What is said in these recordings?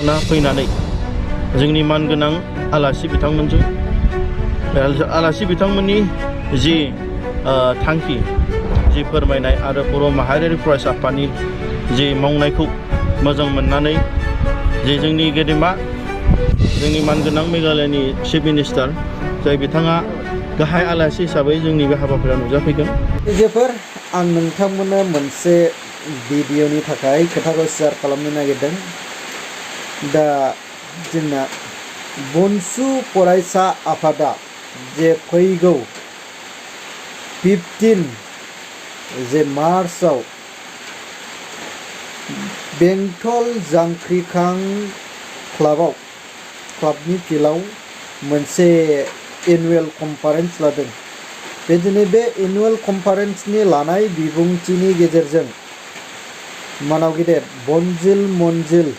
बिथांमोना फैनानै जोंनि मानगोनां आलासि बिथांमोनजों आलासि बिथांमोननि जि थांखि जि फोरमायनाय आरो बर' माहारियारि फरायसा आफादनि जि मावनायखौ मोजां मोननानै जे जोंनि गेदेमा जोंनि मानगोनां मेघालयनि चिफ मिनिस्टार जाय बिथाङा गाहाय आलासि हिसाबै जोंनि बे हाबाफारियाव नुजाफैगोन। जेफोर आं नोंथांमोननो मोनसे भिडिअनि थाखाय खोथाखौ शेयार खालामनो नागिरदों। दा जोंना बनसु फरायसा आफादा जे फैगौ 15 जे मार्चआव बेंटल जांख्रिखां क्लाबनि फिल्डआव मोनसे एनुवेल कनफारेन्स लादों। बिदिनो बे एनुवेल कनफारेन्सनि लानाय बिबुंथिनि गेजेरजों मानाव गेदेर बनजिल मनजिल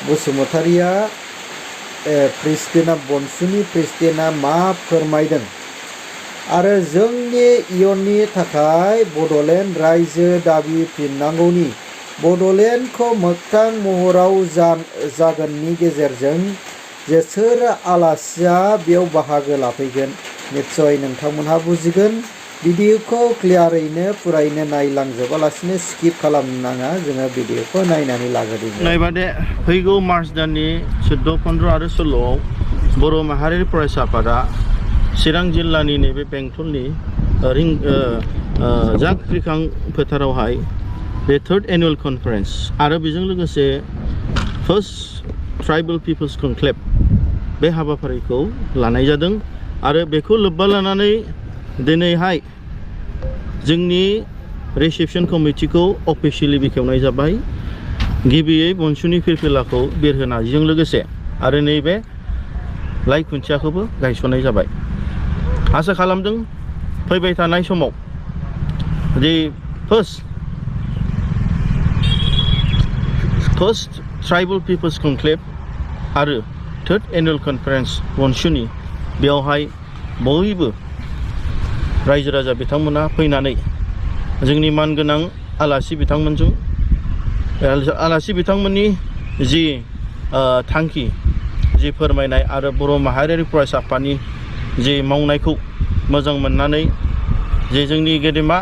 बसुमतारिया प्रेसिडेन्टआ बनसुनि प्रेसिडेन्टआ मा फोरमायदों आरो जोंनि इयुननि थाखाय बड'लेण्ड रायजो दाबिफिननांगौनि बड'लेण्डखौ मोगथां महराव जागोननि गेजेरजों जे सोर आलासिया बेयाव बाहागो लाफैगोन निस्सय नोंथांमोनहा बुजिगोन। भिडिअखौ क्लियारैनो फुरायैनो नायलांजोबालासिनो स्किप खालामनाङा, जोङो भिडिअखौ नायनानै लाग्रोदों। नायबादे फैगौ मार्च दाननि 14, 15 आरो 16आव बर' माहारियारि फरायसा आफादा चिरां जिल्लानि नैबे बेंटलनि जांख्रिखां फोथारावहाय बे 3rd एनुवेल कनफारेन्स आरो बेजों लोगोसे फार्स्ट ट्राइबेल पिपल्स कनक्लेव बे हाबाफारिखौ लानाय जादों आरो बेखौ लोब्बा लानानै दिनैहाय जोंनि रिसेपसन कमिटिखौ अफिसियेलि बेखेवनाय जाबाय। गिबियै बनसुनि फिरफिलाखौ बिरहोनायजों लोगोसे आरो नैबे लाइ खुन्थियाखौबो गायसननाय जाबाय। आसा खालामदों फैबाय थानाय समाव दि फार्स्ट ट्राइबेल पिपल्स कनक्लेव आरो 3rd एनुवेल कनफारेन्स बनसुनि बेयावहाय बयबो रायजो राजा बिथांमोना फैनानै जोंनि मानगोनां आलासि बिथांमोननि जि थांखि जि फोरमायनाय आरो बर' माहारियारि फरायसा आफादनि जि मावनायखौ मोजां मोननानै जे जोंनि गेदेमा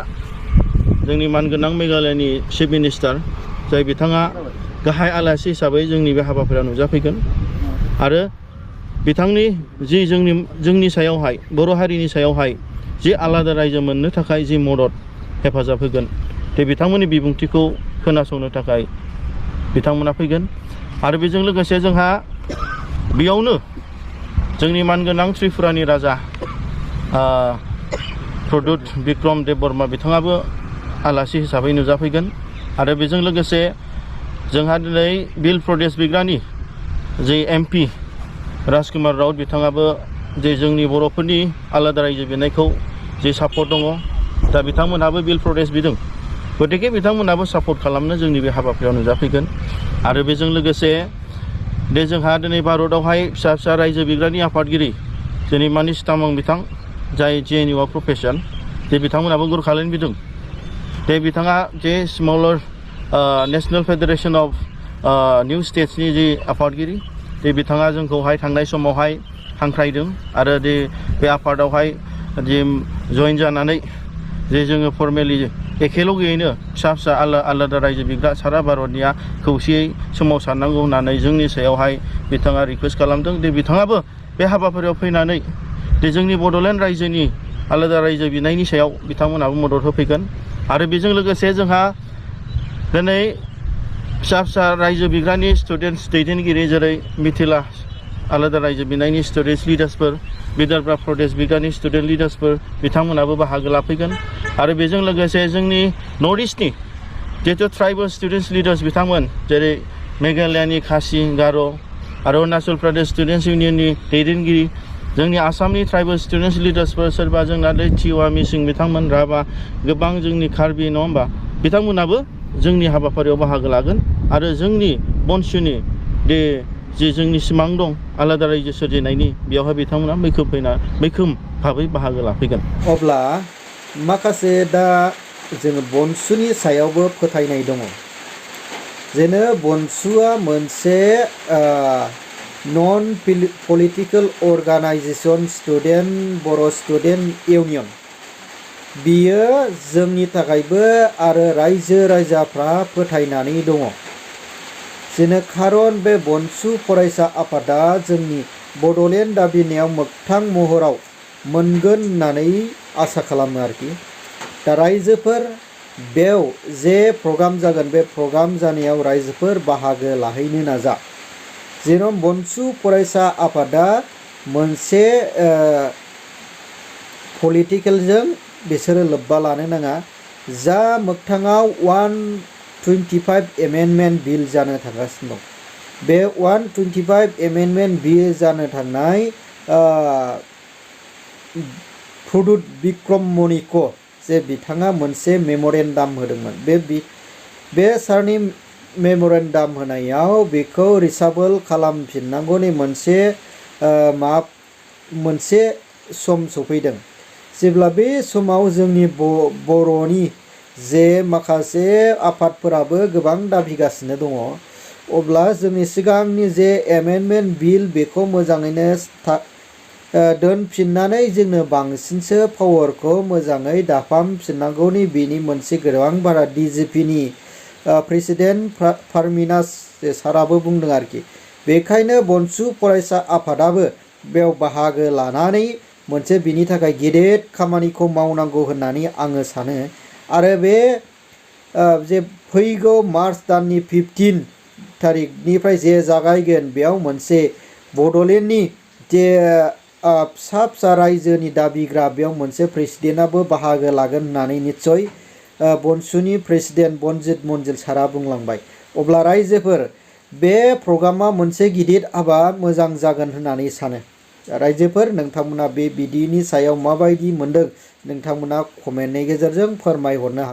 जोंनि मानगोनां मेघालयनि चिफ मिनिस्टार जाय बिथाङा गाहाय आलासि हिसाबै जोंनि बे हाबाफारियाव नुजाफैगोन आरो बिथांनि जि जोंनि सायावहाय बर' हारिनि सायावहाय जि आलादा रायजो मोननो थाखाय जि मदद हेफाजाब होगोन बे बिथांमोननि बिबुंथिखौ खोनासंनो थाखाय बिथांमोना फैगोन। आरो बेजों लोगोसे जोंहा बेयावनो जोंनि मानगोनां त्रिपुरानि राजा प्रदुत बिक्रम देब बर्मा बिथाङाबो आलासि हिसाबै नुजाफैगोन आरो बेजों लोगोसे जोंहा दिनै बिल प्रदेश बिग्रानि जे MP राजकुमार राउत बिथाङाबो जे जोंनि बर'फोरनि आलादा रायजो बिनायखौ जे सापर्ट दङ दा बिथांमोनहाबो बिल प्रदेश बिदों, गतिके बिथांमोनहाबो सापर्ट खालामनो जोंनि बे हाबाफारियाव नुजाफैगोन। आरो बेजों लोगोसे दे जोंहा दिनै भारतआवहाय फिसा फिसा रायजो बिग्रानि आफादगिरि जेरै मानिस तामां बिथां जाय JNUआव प्रफेसर जे बिथांमोनहाबो गुरखालायनो बिदों। दे बिथाङा जे स्मलार नेशनेल फेडारेशन अफ निउ स्टेट्सनि जे आफादगिरि दे बिथाङा जोंखौहाय थांनाय समावहाय हांख्रायदों आरो दे बे आफादावहाय जे जइन जानानै जे जोङो फर्मेलि एखेलगैयैनो फिसा फिसा आलादा रायजो बिग्रा सारा भारतनिया खौसेयै सोमावसारनांगौ होननानै जोंनि सायावहाय बिथाङा रिकुवेस्ट खालामदों। दे बिथाङाबो बे हाबाफारियाव फैनानै दे जोंनि बड'लेण्ड रायजोनि आलादा रायजो बिनायनि सायाव बिथांमोनहाबो मदद होफैगोन। आरो बेजों लोगोसे जोंहा दिनै फिसा फिसा रायजो बिग्रानि स्टुडेन्टस दैदेनगिरि जेरै मिथिला आलादा रायजो बिनायनि स्टुडेन्टस लिडार्सफोर, विदर्भा प्रदेश बिग्रानि स्टुडेन्ट लिडार्सफोर बिथांमोनाबो बाहागो लाफैगोन। आरो बेजों लोगोसे जोंनि नर्थ इस्टनि जिहेतु ट्राइबेल स्टुडेन्टस लिडार्स बिथांमोन जेरै मेघालयानि खासि गार' आरो अरुणाचल प्रदेश स्टुडेन्टस इउनियननि दैदेनगिरि, जोंनि आसामनि ट्राइबेल स्टुडेन्टस लिडार्सफोर सोरबा जोंना टिवा मिसिं बिथांमोन, राभा, गोबां जोंनि कार्बि नङा होमबा, बिथांमोनाबो जोंनि हाबाफारियाव बाहागो लागोन आरो जोंनि बनसुनि जे जोंनि सिमां दं आलादा रायजो सोरजिनायनि बेयावहाय बिथांमोना मैखोम भाबै बाहागो लाफैगोन। अब्ला माखासे दा जोङो बनसुनि सायावबो फोथायनाय दङ। जेनो बनसुआ मोनसे नन पलिटिकेल अर्गानाइजेसन बर' स्टुडेन्ट इउनियन बियो जोंनि थाखायबो आरो रायजो राजाफ्रा फोथायनानै दङ जेनो खारन बे बनसु फरायसा आफादा जोंनि बड'लेण्ड दाबिनायाव मोगथां महराव मोनगोन होननानै आसा खालामो आरोखि दा रायजोफोर बेव जे प्रग्राम जागोन बे प्रग्राम जानायाव रायजोफोर बाहागो लाहैनो नाजा जेन' बनसु फरायसा आफादा मोनसे पलिटिकेलजों बिसोरो लोब्बा लानो नाङा जा मोगथाङाव 125 एमेन्डमेन्ट बिल जानो थांगासिनो दं बे 125 एमेन्डमेन्ट बिल जानो थांनाय प्रदुत बिक्रम मणिक जे बिथाङा मोनसे मेम'रेन्डाम होदोंमोन बे सारनि मेम'रेन्डाम होनायाव बेखौ रिसाबल खालामफिननांगौनि मोनसे सम सफैदों जेब्ला बे समाव जोंनि बर'नि जे माखासे आफादफोराबो गोबां दाबिगासिनो दङ अब्ला जोंनि सिगांनि जे एमेन्डमेन्ट बिल बेखौ मोजाङैनो दोनफिननानै जोंनो बांसिनसो पावारखौ मोजाङै दाफामफिननांगौनि बेनि मोनसे गोबां बारा DGPनि प्रेसिडेन्ट पारमिनास साराबो बुंदों आरोखि बेखायनो बनसु फरायसा आफादाबो बेयाव बाहागो लानानै मोनसे बिनि थाखाय गेदेर खामानिखौ मावनांगौ होननानै आङो सानो आरो बे जे फैगौ मार्च दाननि 15 थारिखनिफ्राय जे जागायगोन बेयाव मोनसे बड'लेण्डनि जे फिसा फिसा रायजोनि दाबिग्रा बेयाव मोनसे प्रेसिडेन्टआबो बाहागो लागोन होननानै निस्सय बनसुनि प्रेसिडेन्ट बनजित मन्जिल सारा बुंलांबाय अब्ला रायजोफोर बे प्रग्रामा मोनसे गिदिर हाबा मोजां जागोन होननानै सानो रायजोफोर नोंथांमोना बे बिदिनि सायाव माबायदि मोनदों नोंथांमोना कमेन्टनि गेजेरजों फोरमायहरनो हागोन।